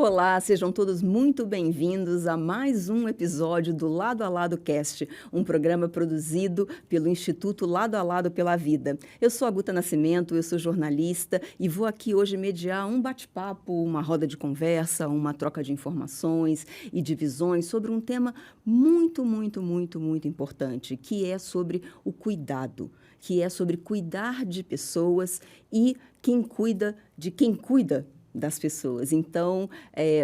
Olá, sejam todos muito bem-vindos a mais um episódio do Lado a Lado Cast, um programa produzido pelo Instituto Lado a Lado pela Vida. Eu sou a Guta Nascimento, eu sou jornalista e vou aqui hoje mediar um bate-papo, uma roda de conversa, uma troca de informações e de visões sobre um tema muito importante, que é sobre o cuidado, que é sobre cuidar de pessoas e quem cuida de quem cuida das pessoas. Então,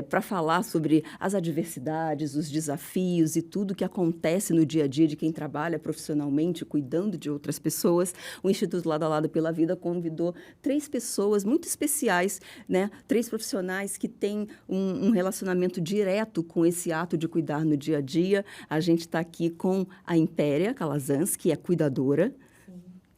para falar sobre as adversidades, os desafios e tudo que acontece no dia a dia de quem trabalha profissionalmente, cuidando de outras pessoas, o Instituto Lado a Lado pela Vida convidou 3 pessoas muito especiais, né? 3 profissionais que têm um relacionamento direto com esse ato de cuidar no dia a dia. A gente está aqui com a Impéria Calazans, que é cuidadora.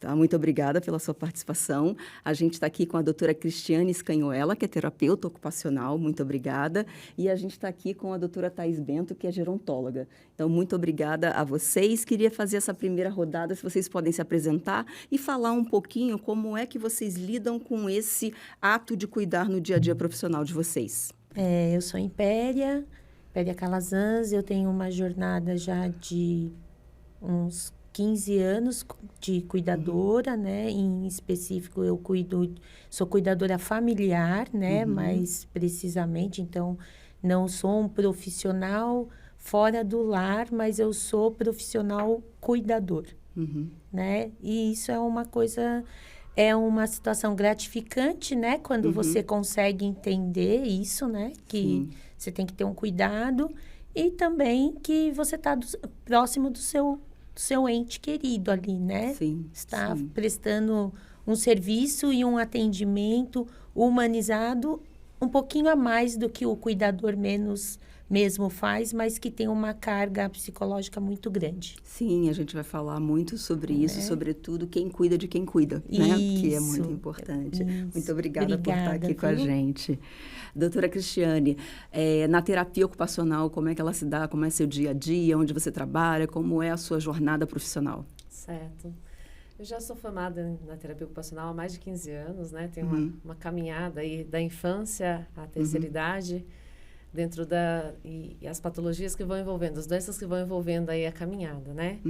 Tá, muito obrigada pela sua participação. A gente está aqui com a doutora Cristiane Scanhoela, que é terapeuta ocupacional, muito obrigada. E a gente está aqui com a doutora Thaís Bento, que é gerontóloga. Então, muito obrigada a vocês. Queria fazer essa primeira rodada, se vocês podem se apresentar e falar um pouquinho como é que vocês lidam com esse ato de cuidar no dia a dia profissional de vocês. Eu sou Impéria Calazans, eu tenho uma jornada já de uns 15 anos de cuidadora, né? Em específico, sou cuidadora familiar, né? Mais precisamente, então, não sou um profissional fora do lar, mas eu sou profissional cuidador, né? E isso é uma coisa, é uma situação gratificante, né? Quando você consegue entender isso, né? Que você tem que ter um cuidado e também que você está próximo do seu ente querido ali, né? Sim. Está prestando um serviço e um atendimento humanizado um pouquinho a mais do que o cuidador mesmo faz, mas que tem uma carga psicológica muito grande. Sim, a gente vai falar muito sobre isso, sobretudo quem cuida de quem cuida, né? Que é muito importante. Isso. Muito obrigada por estar aqui com a viu? gente. Doutora Cristiane, na terapia ocupacional, como é que ela se dá? Como é seu dia a dia? Onde você trabalha? Como é a sua jornada profissional? Certo. Eu já sou formada na terapia ocupacional há mais de 15 anos, né? Tenho uma caminhada aí da infância à terceira idade, dentro e as patologias que vão envolvendo, as doenças que vão envolvendo aí a caminhada, né?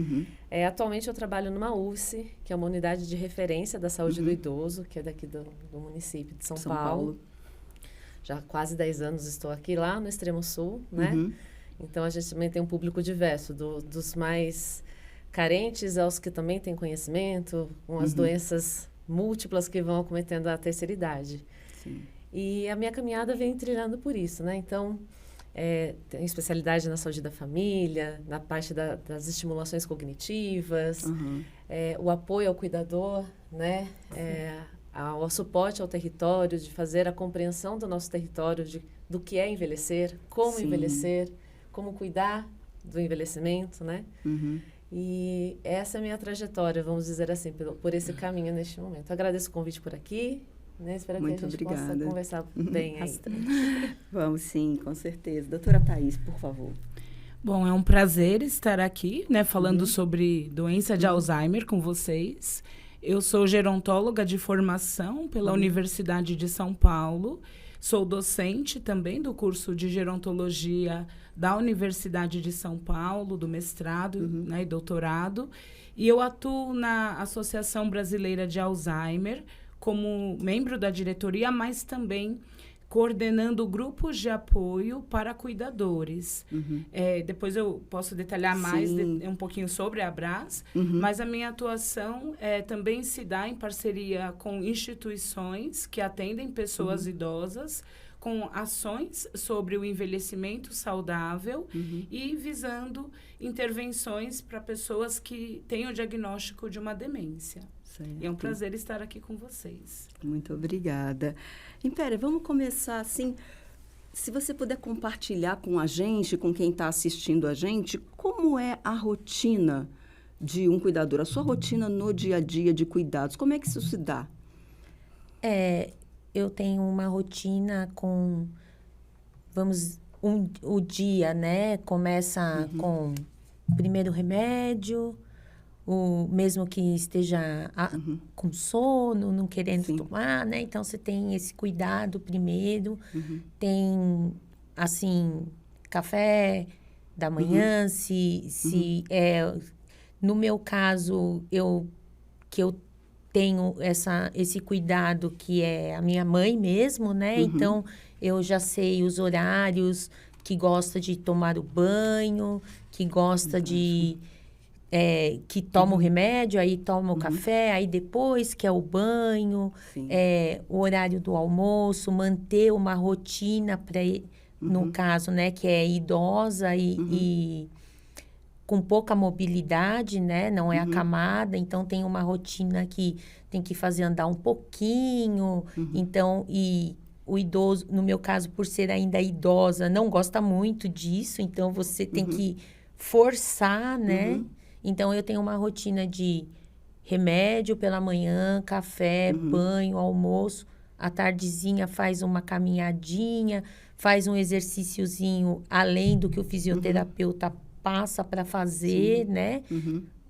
Atualmente eu trabalho numa USC, que é uma unidade de referência da saúde do idoso, que é daqui do município de São Paulo. Já há quase 10 anos estou aqui, lá no extremo sul, né? Então, a gente também tem um público diverso, dos mais carentes aos que também têm conhecimento, com as doenças múltiplas que vão acometendo a terceira idade. Sim. E a minha caminhada vem trilhando por isso, né? Então, tenho especialidade na saúde da família, na parte das estimulações cognitivas, o apoio ao cuidador, né? Ao suporte ao território, de fazer a compreensão do nosso território, do que é envelhecer, como envelhecer, como cuidar do envelhecimento, né? E essa é a minha trajetória, vamos dizer assim, por esse caminho neste momento. Agradeço o convite por aqui. Né? Espero Muito que a gente obrigada. possa conversar bem aí. Vamos sim, com certeza. Doutora Thaís, por favor. Bom, é um prazer estar aqui, né, falando sobre doença de Alzheimer com vocês. Eu sou gerontóloga de formação pela Universidade de São Paulo. Sou docente também do curso de gerontologia da Universidade de São Paulo, do mestrado, né, e doutorado. E eu atuo na Associação Brasileira de Alzheimer, como membro da diretoria, mas também coordenando grupos de apoio para cuidadores. Depois eu posso detalhar mais um pouquinho sobre a Abras, mas a minha atuação também se dá em parceria com instituições que atendem pessoas idosas, com ações sobre o envelhecimento saudável e visando intervenções para pessoas que têm o diagnóstico de uma demência. Certo. E é um prazer estar aqui com vocês. Muito obrigada. Impéria, vamos começar assim. Se você puder compartilhar com a gente, com quem está assistindo a gente, como é a rotina de um cuidador, a sua rotina no dia a dia de cuidados, como é que isso se dá? Eu tenho uma rotina com, o dia, né? Começa com o primeiro remédio, mesmo que esteja com sono, não querendo tomar, né? Então, você tem esse cuidado primeiro. Tem assim, café da manhã, se é... No meu caso, que eu tenho esse cuidado que é a minha mãe mesmo, né? Então, eu já sei os horários que gosta de tomar o banho, que gosta de... que toma o remédio, aí toma o café, aí depois que é o banho, o horário do almoço, manter uma rotina para, no caso, né, que é idosa e com pouca mobilidade, né, não é acamada, então tem uma rotina que tem que fazer andar um pouquinho, então, e o idoso, no meu caso, por ser ainda idosa, não gosta muito disso, então você tem que forçar, né? Então, eu tenho uma rotina de remédio pela manhã, café, banho, almoço. À tardezinha faz uma caminhadinha, faz um exercíciozinho além do que o fisioterapeuta passa para fazer, né?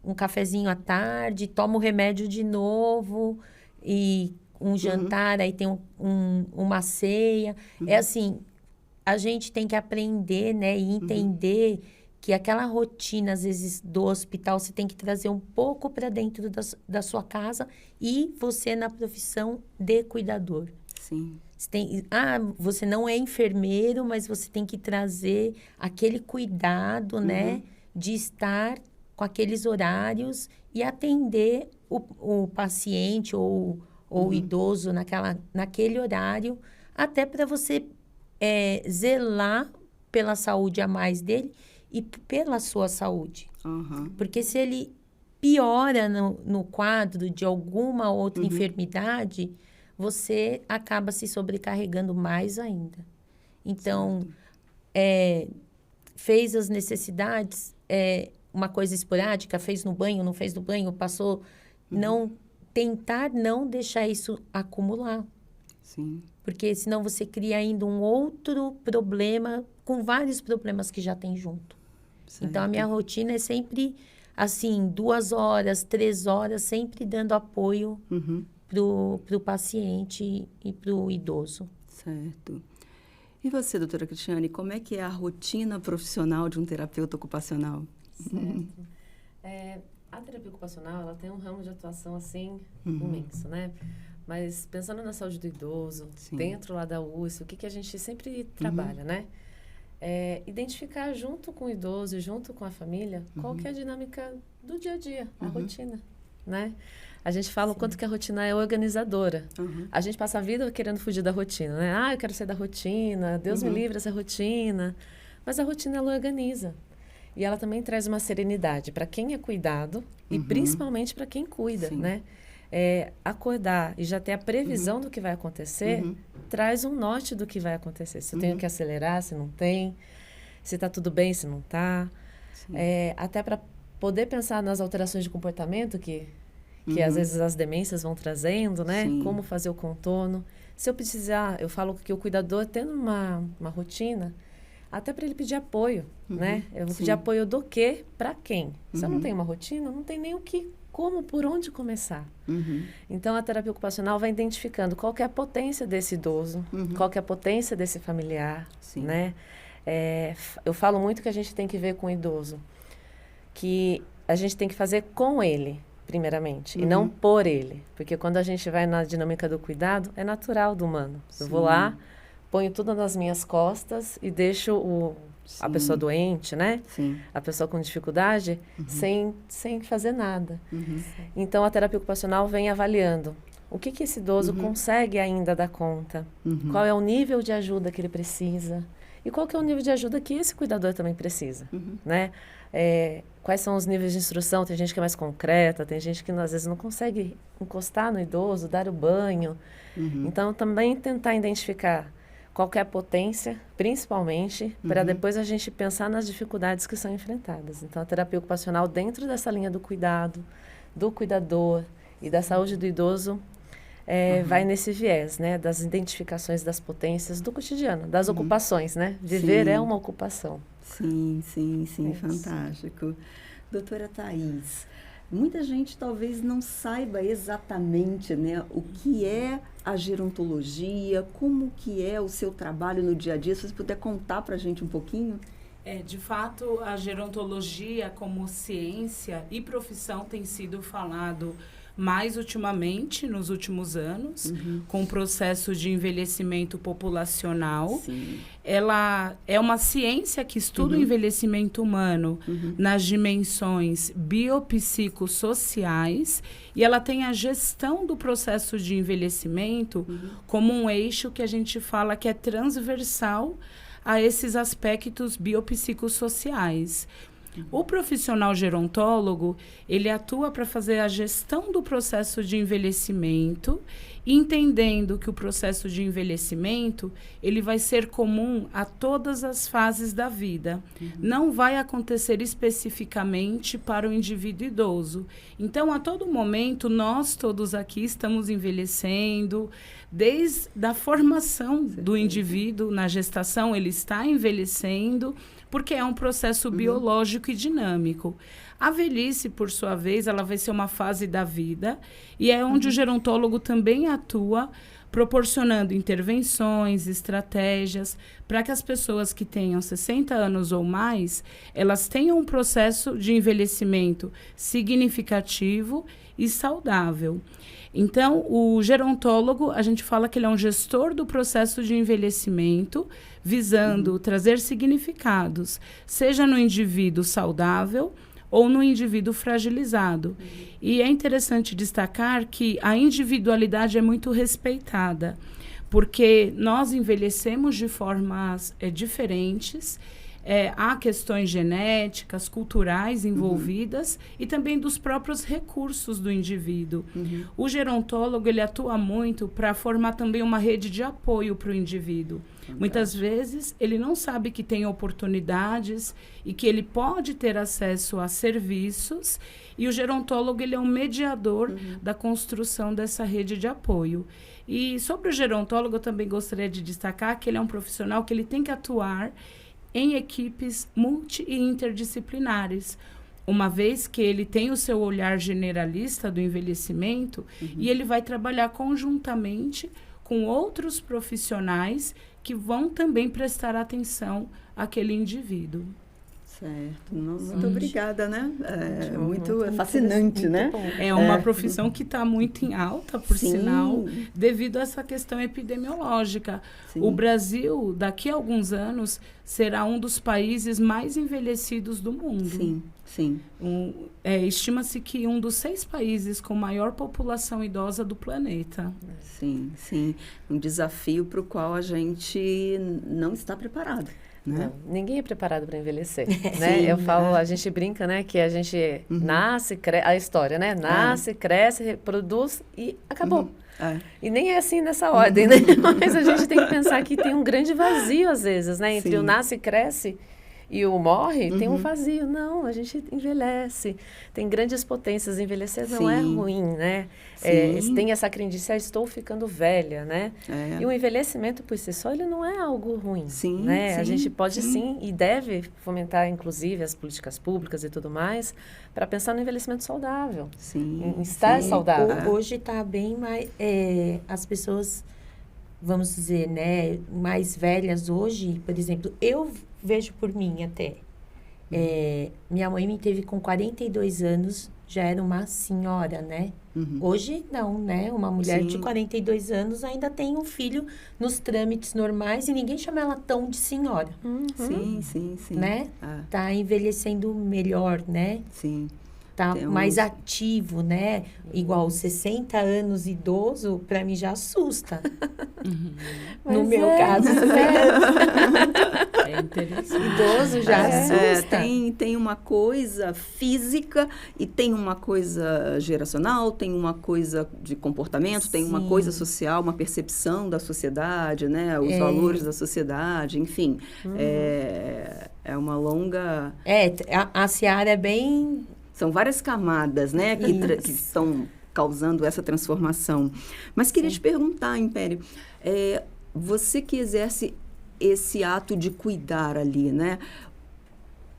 Um cafezinho à tarde, toma o remédio de novo e um jantar, aí tem uma ceia. É assim, a gente tem que aprender, né? E entender que aquela rotina, às vezes, do hospital, você tem que trazer um pouco para dentro da sua casa e você na profissão de cuidador. Sim. Você não é enfermeiro, mas você tem que trazer aquele cuidado, né? De estar com aqueles horários e atender o paciente ou o idoso naquele horário, até para você zelar pela saúde a mais dele e pela sua saúde. Porque se ele piora no quadro de alguma outra enfermidade, você acaba se sobrecarregando mais ainda. Então, fez as necessidades, uma coisa esporádica, fez no banho, não fez no banho, passou, tentar não deixar isso acumular. Sim. Porque senão você cria ainda um outro problema, com vários problemas que já tem junto. Certo. Então, a minha rotina é sempre, assim, 2 horas, 3 horas, sempre dando apoio pro paciente e pro idoso. Certo. E você, doutora Cristiane, como é que é a rotina profissional de um terapeuta ocupacional? Certo. A terapia ocupacional, ela tem um ramo de atuação, assim, imenso, né? Mas pensando na saúde do idoso, dentro lá da USP, o que a gente sempre trabalha, né? Identificar junto com o idoso e junto com a família qual que é a dinâmica do dia a dia, a rotina, né? A gente fala o quanto que a rotina é organizadora. A gente passa a vida querendo fugir da rotina, né? Eu quero sair da rotina, Deus me livre dessa rotina. Mas a rotina, ela organiza. E ela também traz uma serenidade para quem é cuidado e principalmente para quem cuida, né? Acordar e já ter a previsão do que vai acontecer traz um norte do que vai acontecer. Se eu tenho que acelerar, se não tem, se está tudo bem, se não está. Até para poder pensar nas alterações de comportamento que às vezes as demências vão trazendo, né? Como fazer o contorno. Se eu precisar, eu falo que o cuidador tendo uma rotina, até para ele pedir apoio, né? Eu vou pedir apoio do quê? Para quem? Se eu não tenho uma rotina, não tem nem o que, como, por onde começar. Então, a terapia ocupacional vai identificando qual que é a potência desse idoso, qual que é a potência desse familiar, né? Eu falo muito que a gente tem que ver com o idoso, que a gente tem que fazer com ele, primeiramente, e não por ele. Porque quando a gente vai na dinâmica do cuidado, é natural do humano. Eu vou lá, ponho tudo nas minhas costas e deixo a pessoa doente, né? A pessoa com dificuldade, sem fazer nada. Então, a terapia ocupacional vem avaliando o que esse idoso consegue ainda dar conta, qual é o nível de ajuda que ele precisa e qual que é o nível de ajuda que esse cuidador também precisa, né? Quais são os níveis de instrução? Tem gente que é mais concreta, tem gente que às vezes não consegue encostar no idoso, dar o banho. Então, também tentar identificar qual que é a potência, principalmente, para depois a gente pensar nas dificuldades que são enfrentadas. Então, a terapia ocupacional, dentro dessa linha do cuidado, do cuidador e da saúde do idoso, vai nesse viés, né? Das identificações das potências do cotidiano, das ocupações, né? Viver é uma ocupação. Sim, fantástico. Doutora Thaís, Muita gente talvez não saiba exatamente, né, o que é a gerontologia, como que é o seu trabalho no dia a dia. Se você puder contar para a gente um pouquinho. De fato, a gerontologia como ciência e profissão tem sido falado mais ultimamente, nos últimos anos, com o processo de envelhecimento populacional. Sim. Ela é uma ciência que estuda o envelhecimento humano nas dimensões biopsicossociais, e ela tem a gestão do processo de envelhecimento como um eixo que a gente fala que é transversal a esses aspectos biopsicossociais. O profissional gerontólogo, ele atua para fazer a gestão do processo de envelhecimento, entendendo que o processo de envelhecimento, ele vai ser comum a todas as fases da vida. Não vai acontecer especificamente para o indivíduo idoso. Então, a todo momento, nós todos aqui estamos envelhecendo, desde a formação do indivíduo na gestação, ele está envelhecendo, porque é um processo biológico e dinâmico. A velhice, por sua vez, ela vai ser uma fase da vida, e é onde o gerontólogo também atua, proporcionando intervenções, estratégias, para que as pessoas que tenham 60 anos ou mais, elas tenham um processo de envelhecimento significativo e saudável. Então, o gerontólogo, a gente fala que ele é um gestor do processo de envelhecimento, visando trazer significados, seja no indivíduo saudável ou no indivíduo fragilizado. E é interessante destacar que a individualidade é muito respeitada, porque nós envelhecemos de formas diferentes. Há questões genéticas, culturais envolvidas e também dos próprios recursos do indivíduo. O gerontólogo, ele atua muito para formar também uma rede de apoio para o indivíduo. Muitas vezes, ele não sabe que tem oportunidades e que ele pode ter acesso a serviços, e o gerontólogo, ele é um mediador da construção dessa rede de apoio. E sobre o gerontólogo, eu também gostaria de destacar que ele é um profissional que ele tem que atuar em equipes multi e interdisciplinares, uma vez que ele tem o seu olhar generalista do envelhecimento, e ele vai trabalhar conjuntamente com outros profissionais que vão também prestar atenção àquele indivíduo. Certo. Muito obrigada, né? Muito fascinante, né? É uma profissão que está muito em alta, por sinal, devido a essa questão epidemiológica. Sim. O Brasil, daqui a alguns anos, será um dos países mais envelhecidos do mundo. Sim, sim. Estima-se que um dos 6 países com maior população idosa do planeta. Sim, sim. Um desafio para o qual a gente não está preparado. Né? Não, ninguém é preparado para envelhecer, né? Eu falo, a gente brinca, né, que a gente nasce, a história, né? Nasce, cresce, reproduz e acabou. E nem é assim nessa ordem, né? Mas a gente tem que pensar que tem um grande vazio às vezes, né? Entre o nasce, cresce e o morre, tem um vazio. Não, a gente envelhece. Tem grandes potências. Envelhecer não é ruim, né? Tem essa crendice, estou ficando velha, né? E o envelhecimento, por si só, ele não é algo ruim, né? A gente pode sim e deve fomentar, inclusive, as políticas públicas e tudo mais, para pensar no envelhecimento saudável. Em estar saudável. Hoje está bem mais... as pessoas, vamos dizer, né, mais velhas hoje, por exemplo, eu vejo por mim até. Minha mãe me teve com 42 anos, já era uma senhora, né? Hoje não, né? Uma mulher de 42 anos ainda tem um filho nos trâmites normais e ninguém chama ela tão de senhora. Sim. Né? Tá envelhecendo melhor, né? Sim. Tá mais ativo, né? Igual 60 anos idoso, para mim já assusta. No meu caso, é interessante. Idoso já assusta. Tem uma coisa física e tem uma coisa geracional, tem uma coisa de comportamento, tem uma coisa social, uma percepção da sociedade, né? Os valores da sociedade, enfim. É uma longa... A seara é bem... São várias camadas, né, que estão causando essa transformação. Mas queria te perguntar, Império, você que exerce esse ato de cuidar ali, né?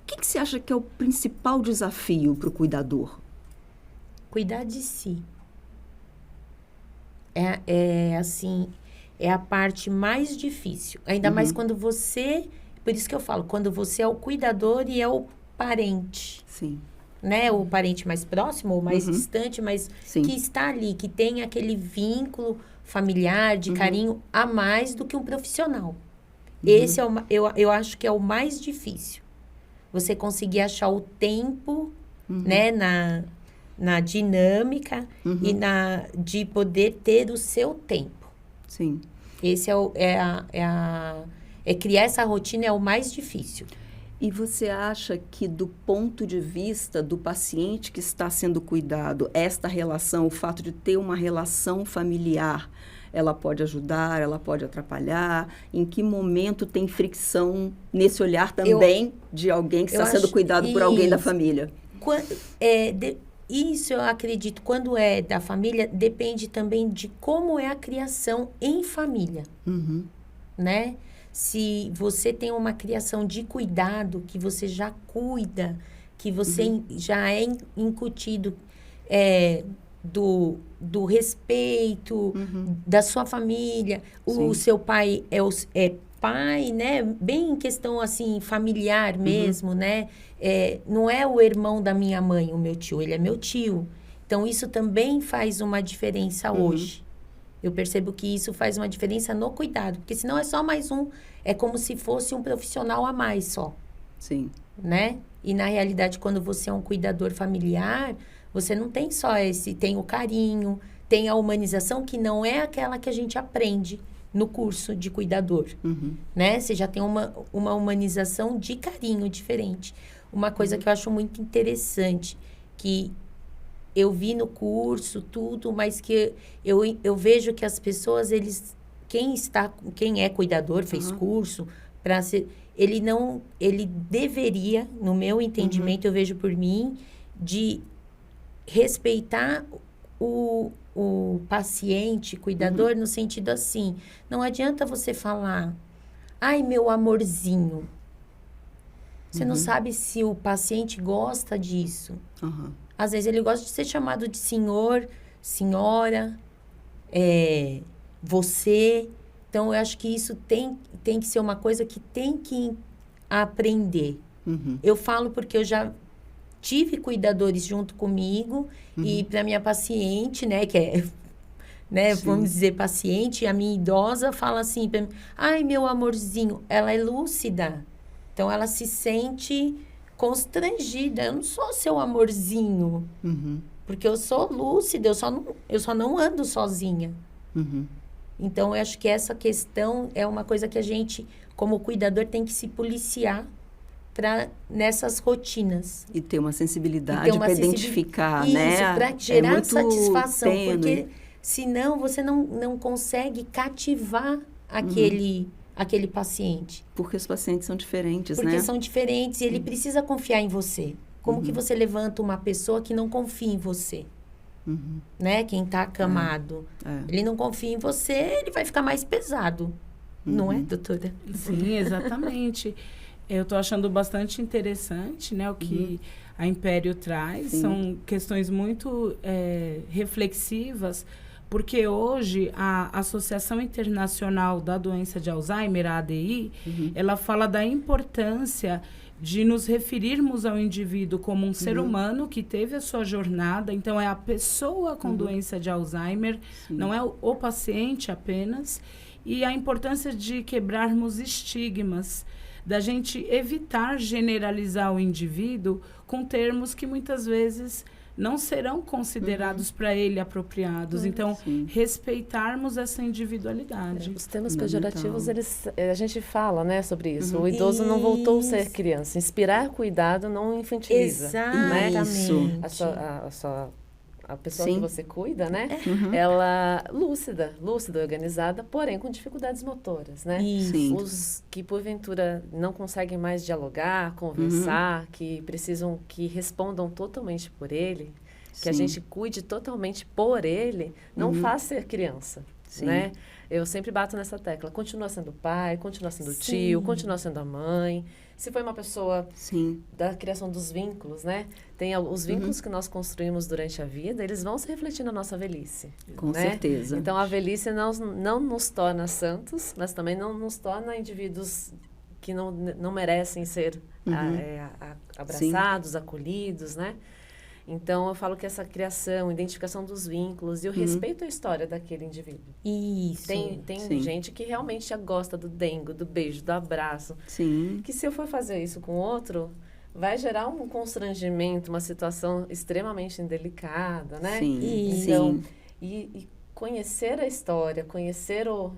O que você acha que é o principal desafio para o cuidador? cuidar de si. Assim, é a parte mais difícil. Ainda mais quando você... Por isso que eu falo, quando você é o cuidador e é o parente. Sim. Né? O parente mais próximo ou mais distante, mas que está ali, que tem aquele vínculo familiar, de carinho, a mais do que um profissional. Esse eu acho que é o mais difícil. Você conseguir achar o tempo, né, na dinâmica e de poder ter o seu tempo. Sim. Esse criar essa rotina é o mais difícil. E você acha que, do ponto de vista do paciente que está sendo cuidado, esta relação, o fato de ter uma relação familiar, ela pode ajudar, ela pode atrapalhar? Em que momento tem fricção nesse olhar também de alguém que está sendo cuidado por alguém da família? Isso eu acredito, quando é da família, depende também de como é a criação em família, né? Se você tem uma criação de cuidado, que você já cuida, que você já é incutido do respeito da sua família, o seu pai é pai, né? Bem em questão, assim, familiar mesmo, né? Não é o irmão da minha mãe, o meu tio, ele é meu tio. Então, isso também faz uma diferença hoje. Eu percebo que isso faz uma diferença no cuidado, porque senão é só mais é como se fosse um profissional a mais só. Sim. Né? E na realidade, quando você é um cuidador familiar, você não tem só tem o carinho, tem a humanização, que não é aquela que a gente aprende no curso de cuidador, né? Você já tem uma humanização de carinho diferente. Uma coisa que eu acho muito interessante, que eu vi no curso, tudo, mas que eu vejo que as pessoas, quem é cuidador, fez curso, ele deveria, no meu entendimento, eu vejo por mim, de respeitar o paciente, cuidador, no sentido assim, não adianta você falar, ai, meu amorzinho. Você não sabe se o paciente gosta disso. Às vezes ele gosta de ser chamado de senhor, senhora, você. Então, eu acho que isso tem que ser uma coisa que tem que aprender. Eu falo porque eu já tive cuidadores junto comigo e para minha paciente, né, que é, né, vamos dizer, paciente, a minha idosa fala assim para mim, ai, meu amorzinho, ela é lúcida. Então, ela se sente constrangida. Eu não sou seu amorzinho. Porque eu sou lúcida, eu só não ando sozinha. Então, eu acho que essa questão é uma coisa que a gente, como cuidador, tem que se policiar nessas rotinas. E ter uma sensibilidade para identificar, né? Isso, para gerar satisfação. Porque, senão, você não consegue cativar aquele paciente. Porque os pacientes são diferentes, né? Porque são diferentes e ele precisa confiar em você. Como que você levanta uma pessoa que não confia em você? Né? Quem está acamado. Ele não confia em você, ele vai ficar mais pesado. Não é, doutora? Sim, exatamente. Eu estou achando bastante interessante, né, o que a Império traz. São questões muito reflexivas, porque hoje a Associação Internacional da Doença de Alzheimer, a ADI, ela fala da importância de nos referirmos ao indivíduo como um ser humano que teve a sua jornada. Então, é a pessoa com doença de Alzheimer, não é o paciente apenas. E a importância de quebrarmos estigmas, da gente evitar generalizar o indivíduo com termos que muitas vezes não serão considerados para ele apropriados. Então, respeitarmos essa individualidade. Os termos pejorativos, a gente fala, né, sobre isso. O idoso não voltou a ser criança. Inspirar cuidado não infantiliza. Exatamente. Né? A pessoa que você cuida, né? Ela lúcida, organizada, porém com dificuldades motoras, né? Os que porventura não conseguem mais dialogar, conversar, que precisam que respondam totalmente por ele, que a gente cuide totalmente por ele, não faz ser criança, né? Eu sempre bato nessa tecla. Continua sendo pai, continua sendo tio, continua sendo a mãe. Se foi uma pessoa Sim. da criação dos vínculos, né? Tem os vínculos que nós construímos durante a vida, eles vão se refletir na nossa velhice. Com né? certeza. Então, a velhice não nos torna santos, mas também não nos torna indivíduos que não merecem ser abraçados, acolhidos, né? Então, eu falo que essa criação, identificação dos vínculos e o respeito à história daquele indivíduo. Isso. Tem gente que realmente já gosta do dengo, do beijo, do abraço. Sim. Que se eu for fazer isso com outro, vai gerar um constrangimento, uma situação extremamente indelicada, né? Sim. Então, Sim. e conhecer a história, conhecer o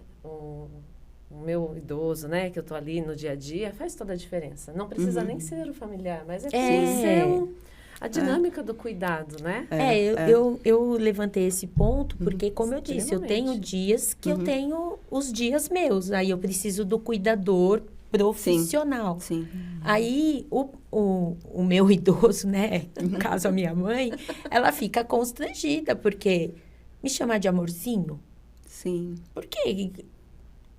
meu idoso, né? Que eu tô ali no dia a dia, faz toda a diferença. Não precisa nem ser o familiar, mas é ser a dinâmica do cuidado, né? Eu levantei esse ponto porque, como eu disse, eu tenho dias que eu tenho os dias meus. Aí eu preciso do cuidador profissional. Sim. Aí o meu idoso, né? No caso, a minha mãe, ela fica constrangida, porque me chamar de amorzinho? Sim. Por quê?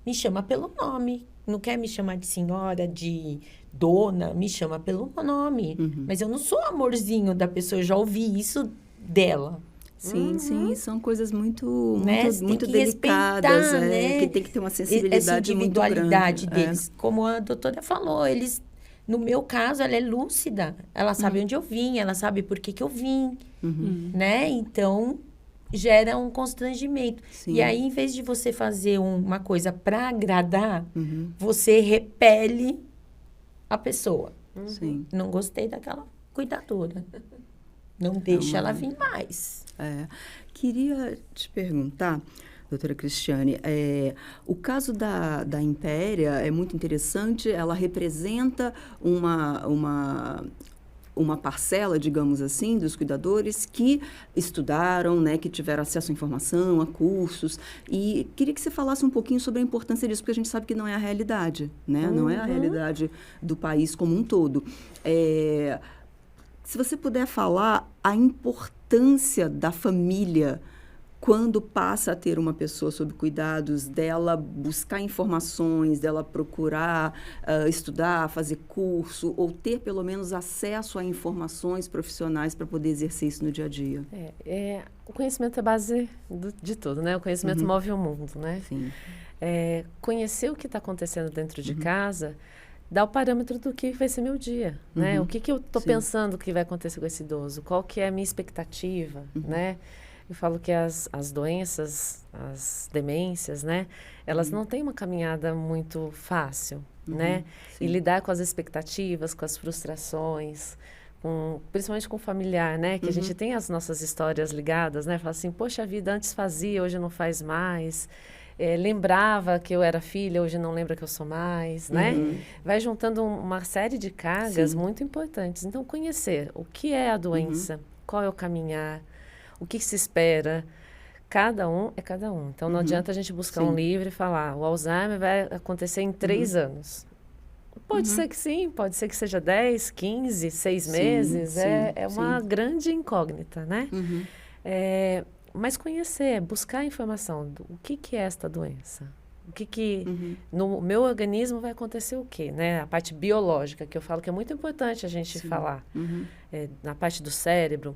Me chama pelo nome. Não quer me chamar de senhora, de dona, me chama pelo nome. Mas eu não sou amorzinho da pessoa, eu já ouvi isso dela. Sim, são coisas muito Tem que delicadas, respeitar, né? Que tem que ter uma sensibilidade essa individualidade muito grande. deles. Como a doutora falou, no meu caso, ela é lúcida. Ela sabe onde eu vim, ela sabe por que eu vim, né? Então, gera um constrangimento. Sim. E aí, em vez de você fazer uma coisa para agradar, você repele a pessoa. Sim. Não gostei daquela cuidadora. Não deixa ela vir mais. Queria te perguntar, doutora Cristiane, o caso da Impéria é muito interessante, ela representa uma parcela, digamos assim, dos cuidadores que estudaram, né, que tiveram acesso à informação, a cursos, e queria que você falasse um pouquinho sobre a importância disso, porque a gente sabe que não é a realidade, né? Não é a realidade do país como um todo. Se você puder falar a importância da família quando passa a ter uma pessoa sob cuidados, dela buscar informações, dela procurar estudar, fazer curso, ou ter pelo menos acesso a informações profissionais para poder exercer isso no dia a dia. O conhecimento é a base de tudo, né? O conhecimento move o mundo, né? Sim. Conhecer o que está acontecendo dentro de casa dá o parâmetro do que vai ser meu dia, né? O que eu estou pensando que vai acontecer com esse idoso? Qual que é a minha expectativa, né? Eu falo que as doenças, as demências, né? Elas não têm uma caminhada muito fácil, né? Sim. E lidar com as expectativas, com as frustrações, principalmente com o familiar, né? Que a gente tem as nossas histórias ligadas, né? Fala assim, poxa vida, antes fazia, hoje não faz mais. Lembrava que eu era filha, hoje não lembra que eu sou mais, né? Vai juntando uma série de cargas muito importantes. Então, conhecer o que é a doença, qual é o caminhar, o que se espera. Cada um é cada um. Então, não adianta a gente buscar um livro e falar, o Alzheimer vai acontecer em 3 anos. Pode ser que sim, pode ser que seja 10, 15, 6 meses. É uma grande incógnita, né? Mas conhecer, buscar informação do que é esta doença. No meu organismo vai acontecer o quê, né? A parte biológica, que eu falo que é muito importante a gente falar. Na parte do cérebro.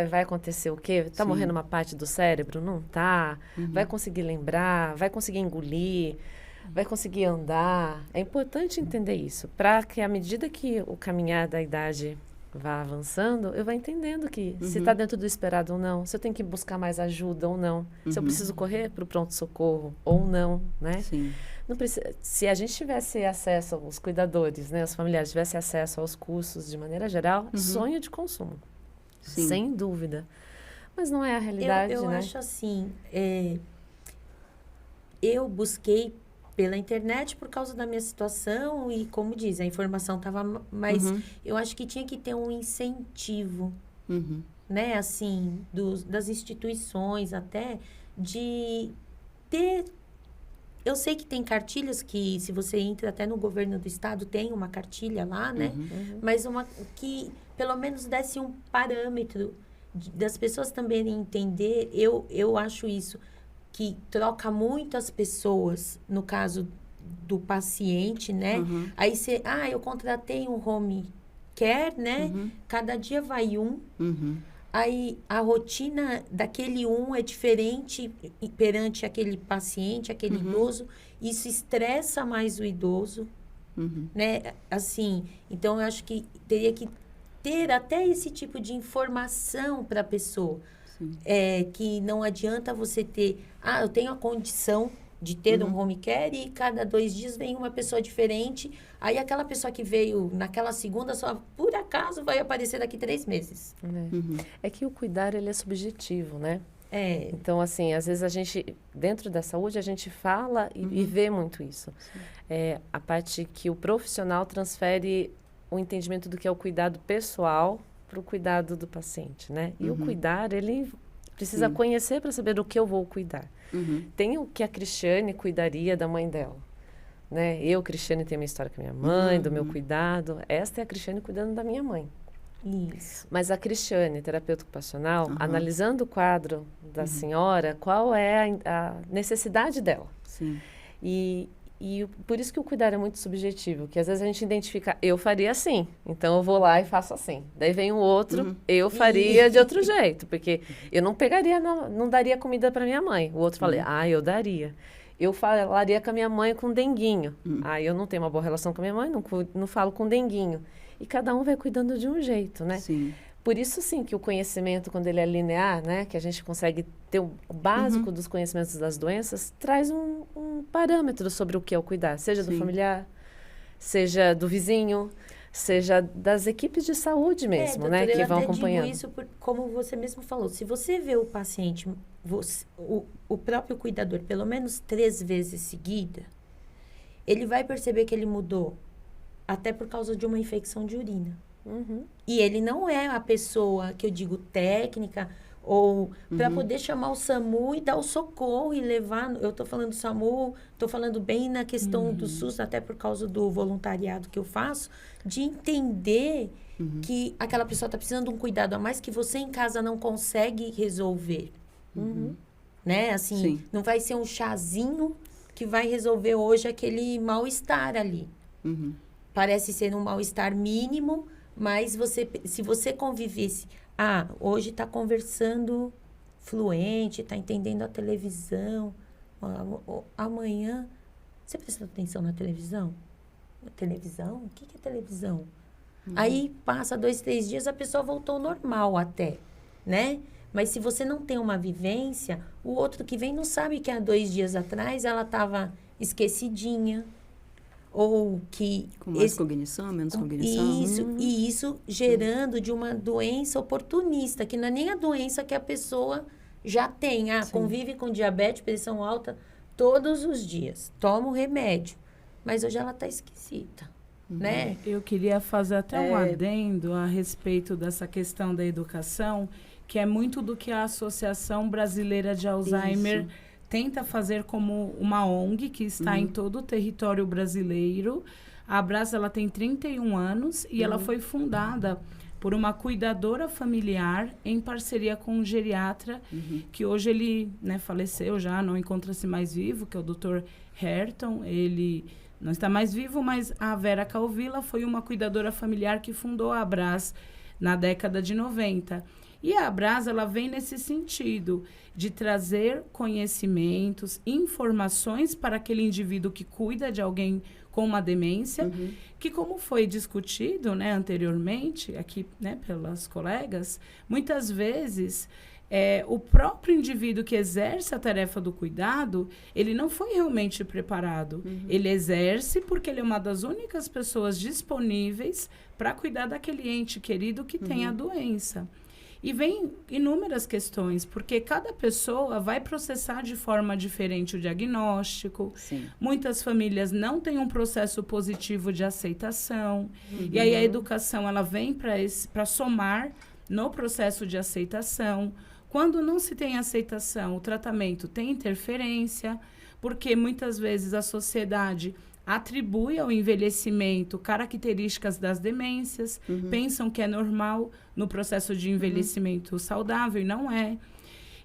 Vai acontecer o quê? Está morrendo uma parte do cérebro? Não está. Vai conseguir lembrar, vai conseguir engolir, vai conseguir andar. É importante entender isso, para que à medida que o caminhar da idade vá avançando, eu vou entendendo que se está dentro do esperado ou não, se eu tenho que buscar mais ajuda ou não, se eu preciso correr para o pronto-socorro ou não, né? Sim. Não precisa, se a gente tivesse acesso, os cuidadores, né, os familiares tivessem acesso aos cursos de maneira geral, sonho de consumo. Sim. Sem dúvida. Mas não é a realidade, eu né? acho assim, eu busquei pela internet por causa da minha situação e, como diz, a informação estava... Mas eu acho que tinha que ter um incentivo, né? Assim, das instituições até, de ter... Eu sei que tem cartilhas que, se você entra até no governo do estado, tem uma cartilha lá, né? Mas uma que, pelo menos, desse um parâmetro das pessoas também entender. Eu acho isso, que troca muito as pessoas, no caso do paciente, né? Aí você, eu contratei um home care, né? Cada dia vai um. Aí a rotina daquele é diferente perante aquele paciente, aquele idoso. Isso estressa mais o idoso, né? Assim, então eu acho que teria que ter até esse tipo de informação para a pessoa. Que não adianta você ter... eu tenho a condição de ter um home care e cada 2 dias vem uma pessoa diferente. Aí aquela pessoa que veio naquela segunda só, por acaso, vai aparecer daqui 3 meses. É que o cuidar, ele é subjetivo, né? Então, assim, às vezes a gente, dentro da saúde, a gente fala e vê muito isso. A parte que o profissional transfere o entendimento do que é o cuidado pessoal para o cuidado do paciente, né? E o cuidar, ele precisa conhecer para saber do que eu vou cuidar. Tem o que a Cristiane cuidaria da mãe dela, né? Eu, Cristiane, tenho minha história com a minha mãe, do meu cuidado. Esta é a Cristiane cuidando da minha mãe. Isso. Mas a Cristiane, terapeuta ocupacional, analisando o quadro da senhora, qual é a necessidade dela. Sim. E por isso que o cuidar é muito subjetivo, que às vezes a gente identifica, eu faria assim, então eu vou lá e faço assim. Daí vem o outro, eu faria de outro jeito, porque eu não pegaria, não daria comida para minha mãe. O outro fala, eu daria. Eu falaria com a minha mãe com denguinho. Eu não tenho uma boa relação com a minha mãe, não falo com denguinho. E cada um vai cuidando de um jeito, né? Sim. Por isso, sim, que o conhecimento, quando ele é linear, né, que a gente consegue ter o básico dos conhecimentos das doenças, traz um parâmetro sobre o que é o cuidar, seja do familiar, seja do vizinho, seja das equipes de saúde mesmo, doutora, né, que vão eu até acompanhando. digo isso como você mesmo falou. Se você vê o paciente, o próprio cuidador, pelo menos 3 vezes seguida, ele vai perceber que ele mudou, até por causa de uma infecção de urina. E ele não é a pessoa que eu digo técnica ou para poder chamar o SAMU e dar o socorro e levar. Eu estou falando do SAMU, estou falando bem na questão do SUS, até por causa do voluntariado que eu faço, de entender que aquela pessoa está precisando de um cuidado a mais que você em casa não consegue resolver. Né? Assim, não vai ser um chazinho que vai resolver hoje aquele mal-estar ali. Parece ser um mal-estar mínimo, mas se você convivesse... hoje está conversando fluente, está entendendo a televisão. Amanhã... Você prestou atenção na televisão? Televisão? O que é televisão? Aí passa 2, 3 dias, a pessoa voltou ao normal até, né? Mas se você não tem uma vivência, o outro que vem não sabe que há 2 dias atrás ela estava esquecidinha. Ou que... Com mais cognição, menos cognição. Isso, e isso gerando de uma doença oportunista, que não é nem a doença que a pessoa já tem. Convive com diabetes, pressão alta todos os dias. Toma o remédio. Mas hoje ela está esquisita, né? Eu queria fazer até um adendo a respeito dessa questão da educação, que é muito do que a Associação Brasileira de Alzheimer tenta fazer como uma ONG que está em todo o território brasileiro. A Abras, ela tem 31 anos e ela foi fundada por uma cuidadora familiar em parceria com um geriatra, que hoje ele faleceu já, não encontra-se mais vivo, que é o Dr. Herton. Ele não está mais vivo, mas a Vera Calvila foi uma cuidadora familiar que fundou a Abras na década de 90. E a Abras, ela vem nesse sentido de trazer conhecimentos, informações para aquele indivíduo que cuida de alguém com uma demência, que como foi discutido, anteriormente, aqui, pelas colegas, muitas vezes o próprio indivíduo que exerce a tarefa do cuidado, ele não foi realmente preparado. Ele exerce porque ele é uma das únicas pessoas disponíveis para cuidar daquele ente querido que tem a doença. E vem inúmeras questões, porque cada pessoa vai processar de forma diferente o diagnóstico. Muitas famílias não têm um processo positivo de aceitação. E aí a educação ela vem para somar no processo de aceitação. Quando não se tem aceitação, o tratamento tem interferência, porque muitas vezes a sociedade atribui ao envelhecimento características das demências, pensam que é normal no processo de envelhecimento saudável, e não é.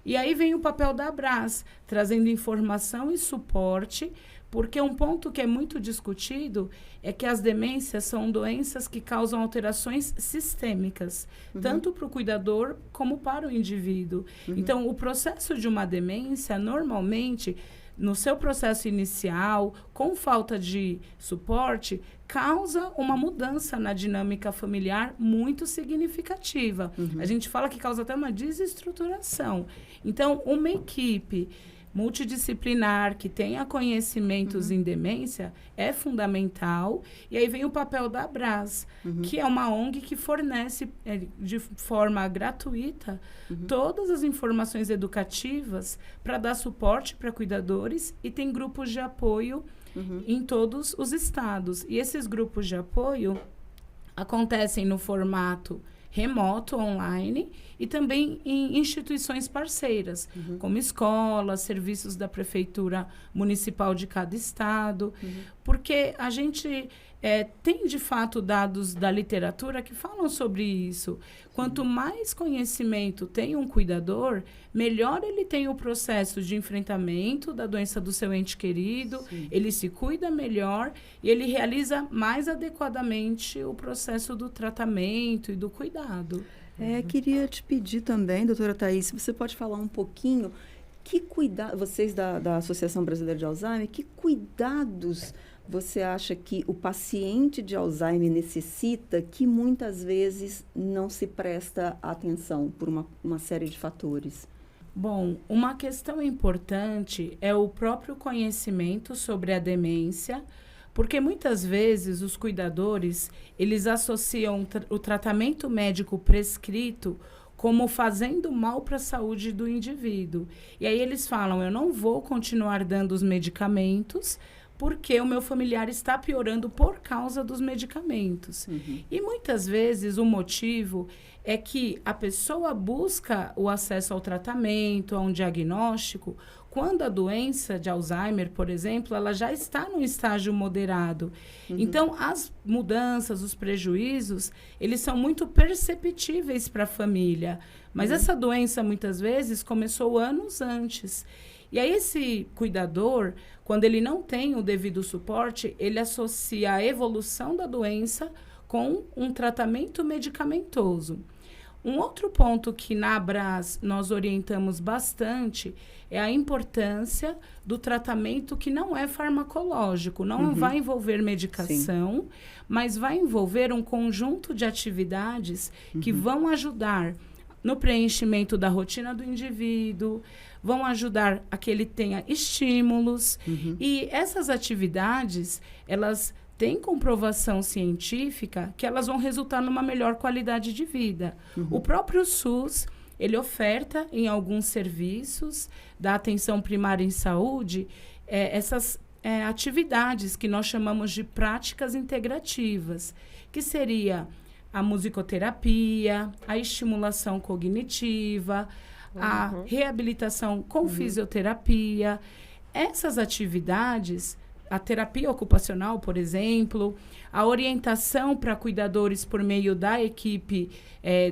E aí vem o papel da Abras, trazendo informação e suporte Porque um ponto que é muito discutido é que as demências são doenças que causam alterações sistêmicas, tanto para o cuidador como para o indivíduo. Então, o processo de uma demência, normalmente, no seu processo inicial, com falta de suporte, causa uma mudança na dinâmica familiar muito significativa. A gente fala que causa até uma desestruturação. Então, uma equipe multidisciplinar, que tenha conhecimentos em demência, é fundamental. E aí vem o papel da Abras, que é uma ONG que fornece de forma gratuita todas as informações educativas para dar suporte para cuidadores, e tem grupos de apoio em todos os estados. E esses grupos de apoio acontecem no formato remoto, online, e também em instituições parceiras, como escolas, serviços da prefeitura municipal de cada estado, porque a gente tem, de fato, dados da literatura que falam sobre isso. Quanto mais conhecimento tem um cuidador, melhor ele tem o processo de enfrentamento da doença do seu ente querido, ele se cuida melhor e ele realiza mais adequadamente o processo do tratamento e do cuidado. Queria te pedir também, doutora Thaís, se você pode falar um pouquinho, vocês da Associação Brasileira de Alzheimer, que cuidados você acha que o paciente de Alzheimer necessita que muitas vezes não se presta atenção por uma série de fatores? Bom, uma questão importante é o próprio conhecimento sobre a demência, porque muitas vezes os cuidadores, eles associam o tratamento médico prescrito como fazendo mal para a saúde do indivíduo. E aí eles falam, eu não vou continuar dando os medicamentos porque o meu familiar está piorando por causa dos medicamentos. E muitas vezes o motivo é que a pessoa busca o acesso ao tratamento, a um diagnóstico, quando a doença de Alzheimer, por exemplo, ela já está num estágio moderado. Então, as mudanças, os prejuízos, eles são muito perceptíveis para a família. Mas essa doença, muitas vezes, começou anos antes. E aí, esse cuidador, quando ele não tem o devido suporte, ele associa a evolução da doença com um tratamento medicamentoso. Um outro ponto que na Abras nós orientamos bastante é a importância do tratamento que não é farmacológico, não vai envolver medicação, mas vai envolver um conjunto de atividades que vão ajudar no preenchimento da rotina do indivíduo, vão ajudar a que ele tenha estímulos. E essas atividades, elas têm comprovação científica que elas vão resultar numa melhor qualidade de vida. O próprio SUS, ele oferta em alguns serviços da atenção primária em saúde essas atividades que nós chamamos de práticas integrativas, que seria a musicoterapia, a estimulação cognitiva, a reabilitação com fisioterapia. Essas atividades, a terapia ocupacional, por exemplo, a orientação para cuidadores por meio da equipe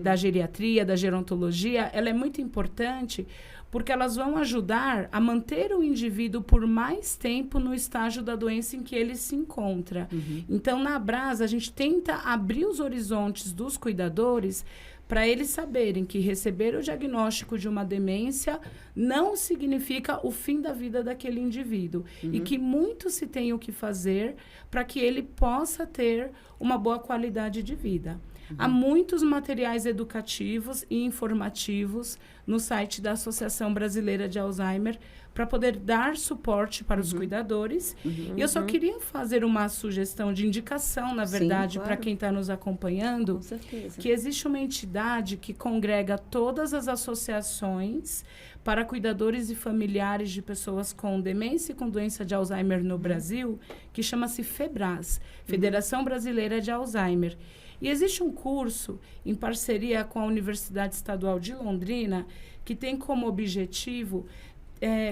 da geriatria, da gerontologia, ela é muito importante porque elas vão ajudar a manter o indivíduo por mais tempo no estágio da doença em que ele se encontra. Então, na Abras, a gente tenta abrir os horizontes dos cuidadores para eles saberem que receber o diagnóstico de uma demência não significa o fim da vida daquele indivíduo. E que muito se tem o que fazer para que ele possa ter uma boa qualidade de vida. Há muitos materiais educativos e informativos no site da Associação Brasileira de Alzheimer para poder dar suporte para os cuidadores. E eu só queria fazer uma sugestão de indicação, na verdade, para quem está nos acompanhando, Com certeza. que existe uma entidade que congrega todas as associações para cuidadores e familiares de pessoas com demência e com doença de Alzheimer no Brasil, que chama-se FEBRAS, Federação Brasileira de Alzheimer. E existe um curso em parceria com a Universidade Estadual de Londrina que tem como objetivo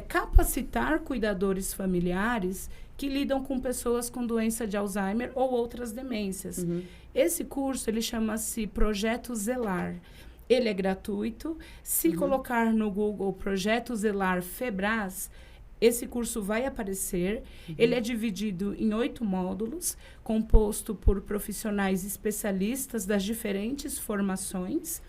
capacitar cuidadores familiares que lidam com pessoas com doença de Alzheimer ou outras demências. Esse curso, ele chama-se Projeto Zelar. Ele é gratuito. Se colocar no Google Projeto Zelar FEBRAS, esse curso vai aparecer. Ele é dividido em 8 módulos, composto por profissionais especialistas das diferentes formações.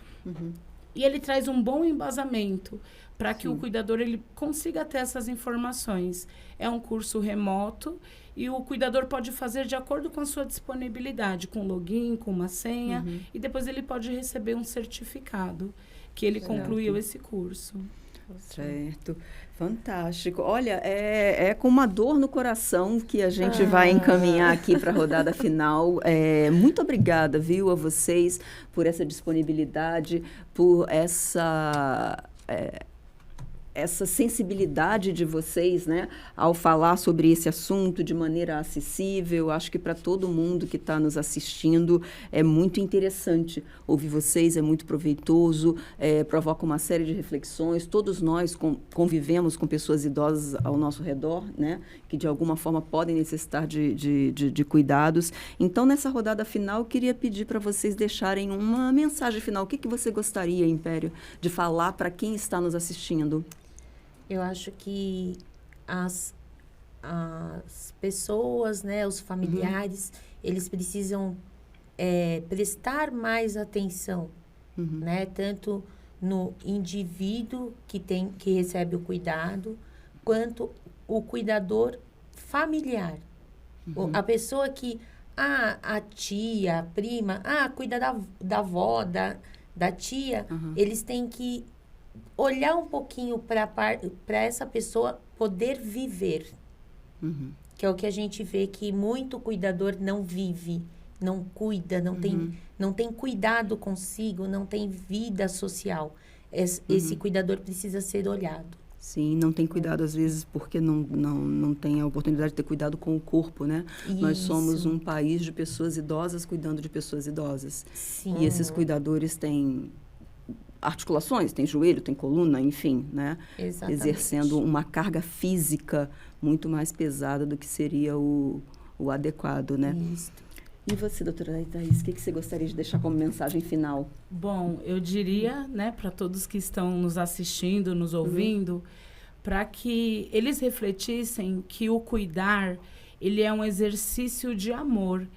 E ele traz um bom embasamento para que o cuidador ele consiga ter essas informações. É um curso remoto e o cuidador pode fazer de acordo com a sua disponibilidade, com login, com uma senha, e depois ele pode receber um certificado que ele concluiu esse curso. Certo, fantástico. Olha, é com uma dor no coração que a gente vai encaminhar aqui para a rodada final. Muito obrigada, viu, a vocês por essa disponibilidade, por essa sensibilidade de vocês, né, ao falar sobre esse assunto de maneira acessível. Acho que para todo mundo que está nos assistindo é muito interessante ouvir vocês, é muito proveitoso, provoca uma série de reflexões. Todos nós convivemos com pessoas idosas ao nosso redor, né, que de alguma forma podem necessitar de cuidados. Então, nessa rodada final, eu queria pedir para vocês deixarem uma mensagem final. O que você gostaria, Império, de falar para quem está nos assistindo? Eu acho que as pessoas, né, os familiares, eles precisam prestar mais atenção, né, tanto no indivíduo que recebe o cuidado, quanto o cuidador familiar. A pessoa que, a tia, a prima, cuida da avó, da tia, eles têm que olhar um pouquinho para essa pessoa poder viver. Que é o que a gente vê que muito cuidador não vive, não cuida, não tem cuidado consigo, não tem vida social. Esse cuidador precisa ser olhado. Sim, não tem cuidado às vezes porque não tem a oportunidade de ter cuidado com o corpo, né? Isso. Nós somos um país de pessoas idosas cuidando de pessoas idosas. Sim. E esses cuidadores têm articulações, tem joelho, tem coluna, enfim, né? Exatamente. Exercendo uma carga física muito mais pesada do que seria o adequado, né? Isso. E você, doutora Thaís, o que você gostaria de deixar como mensagem final? Bom, eu diria, né, para todos que estão nos assistindo, nos ouvindo, para que eles refletissem que o cuidar, ele é um exercício de amor.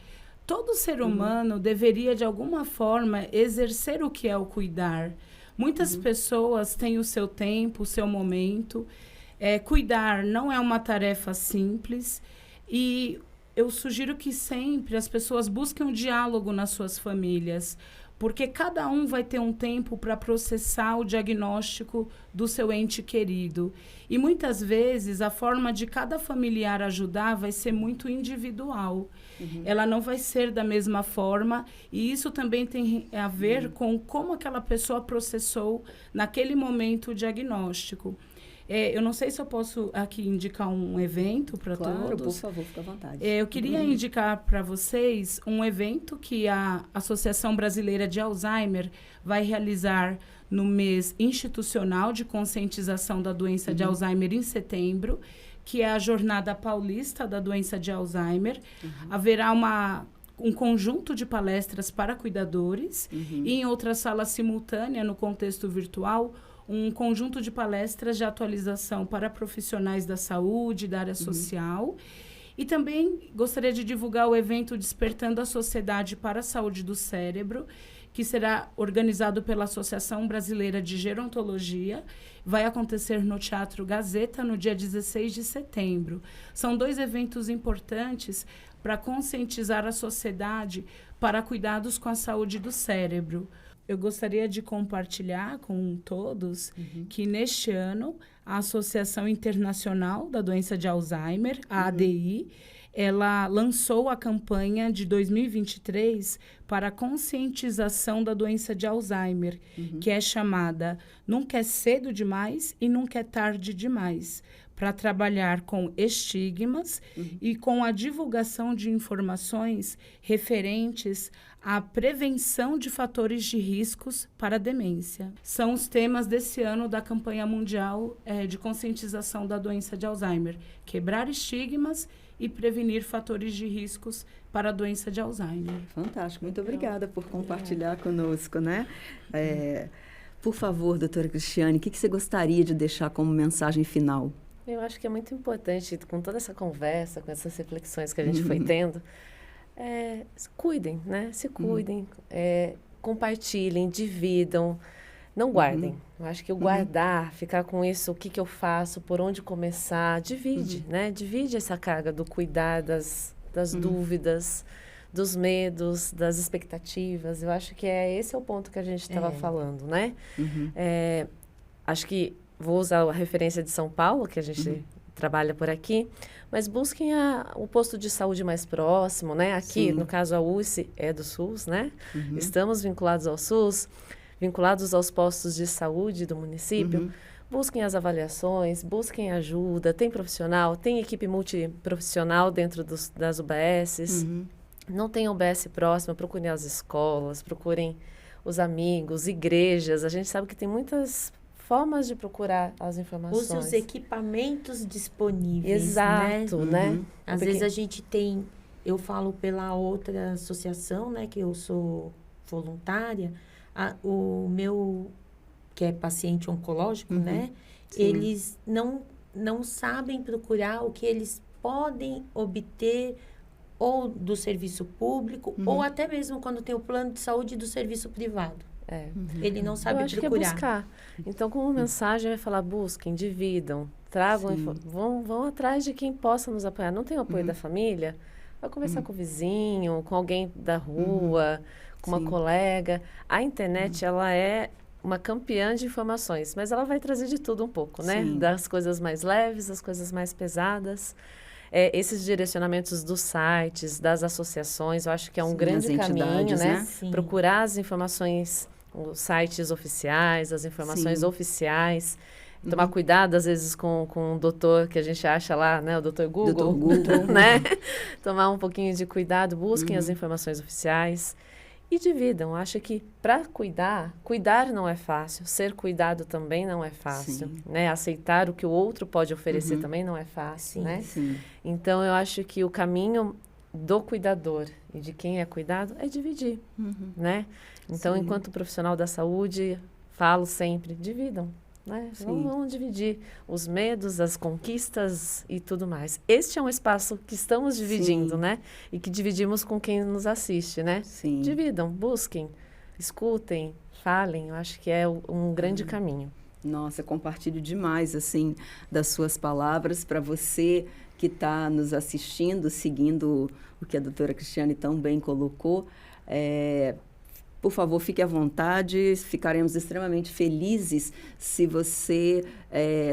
Todo ser humano deveria, de alguma forma, exercer o que é o cuidar. Muitas pessoas têm o seu tempo, o seu momento. Cuidar não é uma tarefa simples. E eu sugiro que sempre as pessoas busquem um diálogo nas suas famílias, porque cada um vai ter um tempo para processar o diagnóstico do seu ente querido. E muitas vezes a forma de cada familiar ajudar vai ser muito individual. Ela não vai ser da mesma forma, e isso também tem a ver com como aquela pessoa processou naquele momento o diagnóstico. Eu não sei se eu posso aqui indicar um evento para todos. Claro, por favor, fica à vontade. Eu queria indicar para vocês um evento que a Associação Brasileira de Alzheimer vai realizar no mês institucional de conscientização da doença de Alzheimer em setembro, que é a Jornada Paulista da Doença de Alzheimer. Haverá um conjunto de palestras para cuidadores e em outra sala simultânea, no contexto virtual, um conjunto de palestras de atualização para profissionais da saúde, da área social. E também gostaria de divulgar o evento Despertando a Sociedade para a Saúde do Cérebro, que será organizado pela Associação Brasileira de Gerontologia. Vai acontecer no Teatro Gazeta no dia 16 de setembro. São 2 eventos importantes para conscientizar a sociedade para cuidados com a saúde do cérebro. Eu gostaria de compartilhar com todos que neste ano a Associação Internacional da Doença de Alzheimer, a ADI, ela lançou a campanha de 2023 para a conscientização da doença de Alzheimer, que é chamada Nunca é Cedo Demais e Nunca é Tarde Demais, para trabalhar com estigmas e com a divulgação de informações referentes à prevenção de fatores de riscos para a demência. São os temas desse ano da campanha mundial de conscientização da doença de Alzheimer: quebrar estigmas e prevenir fatores de riscos para a doença de Alzheimer. Fantástico, muito obrigada por compartilhar conosco, né? Por favor, doutora Cristiane, o que você gostaria de deixar como mensagem final? Eu acho que é muito importante, com toda essa conversa, com essas reflexões que a gente foi tendo, se cuidem, né? Se cuidem, compartilhem, dividam, não guardem. Eu acho que o guardar, ficar com isso, o que que eu faço, por onde começar, divide, né? Divide essa carga do cuidar das dúvidas, dos medos, das expectativas. Eu acho que esse é o ponto que a gente estava falando, né? Acho que vou usar a referência de São Paulo, que a gente trabalha por aqui, mas busquem o posto de saúde mais próximo, né? Aqui, no caso, a USP é do SUS, né? Estamos vinculados ao SUS, vinculados aos postos de saúde do município. Busquem as avaliações, busquem ajuda, tem profissional, tem equipe multiprofissional dentro das UBSs. Não tem UBS próxima, procurem as escolas, procurem os amigos, igrejas. A gente sabe que tem muitas formas de procurar as informações. Use os equipamentos disponíveis, Exato, né? Às vezes a gente tem, eu falo pela outra associação, né, que eu sou voluntária, o meu, que é paciente oncológico, né, eles não sabem procurar o que eles podem obter ou do serviço público, ou até mesmo quando tem o plano de saúde do serviço privado. Ele não sabe Eu acho procurar. Que é buscar. Então, como mensagem, vai falar, busquem, dividam, tragam, vão atrás de quem possa nos apoiar. Não tem o apoio da família? Vai conversar com o vizinho, com alguém da rua, com uma colega. A internet, ela é uma campeã de informações, mas ela vai trazer de tudo um pouco, né? Das coisas mais leves, das coisas mais pesadas. Esses direcionamentos dos sites, das associações, eu acho que é um grande caminho, né? Procurar as informações, os sites oficiais, as informações oficiais. Tomar cuidado, às vezes, com o doutor que a gente acha lá, né? O doutor Google, né? Tomar um pouquinho de cuidado, busquem as informações oficiais. E dividam. Acho que para cuidar não é fácil. Ser cuidado também não é fácil. Né? Aceitar o que o outro pode oferecer também não é fácil. Né? Então, eu acho que o caminho do cuidador e de quem é cuidado é dividir. Né? Então, enquanto profissional da saúde, falo sempre, dividam. Né? Vamos dividir os medos, as conquistas e tudo mais. Este é um espaço que estamos dividindo, né? E que dividimos com quem nos assiste, né? Dividam, busquem, escutem, falem. Eu acho que é um grande caminho. Nossa, compartilho demais, assim, das suas palavras para você que está nos assistindo, seguindo o que a doutora Cristiane tão bem colocou. Por favor, fique à vontade, ficaremos extremamente felizes se você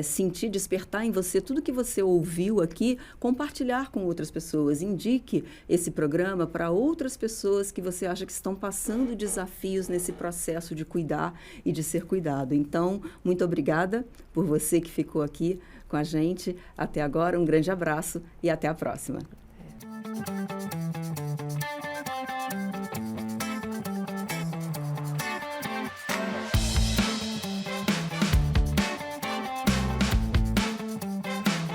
sentir despertar em você tudo que você ouviu aqui, compartilhar com outras pessoas. Indique esse programa para outras pessoas que você acha que estão passando desafios nesse processo de cuidar e de ser cuidado. Então, muito obrigada por você que ficou aqui com a gente até agora. Um grande abraço e até a próxima.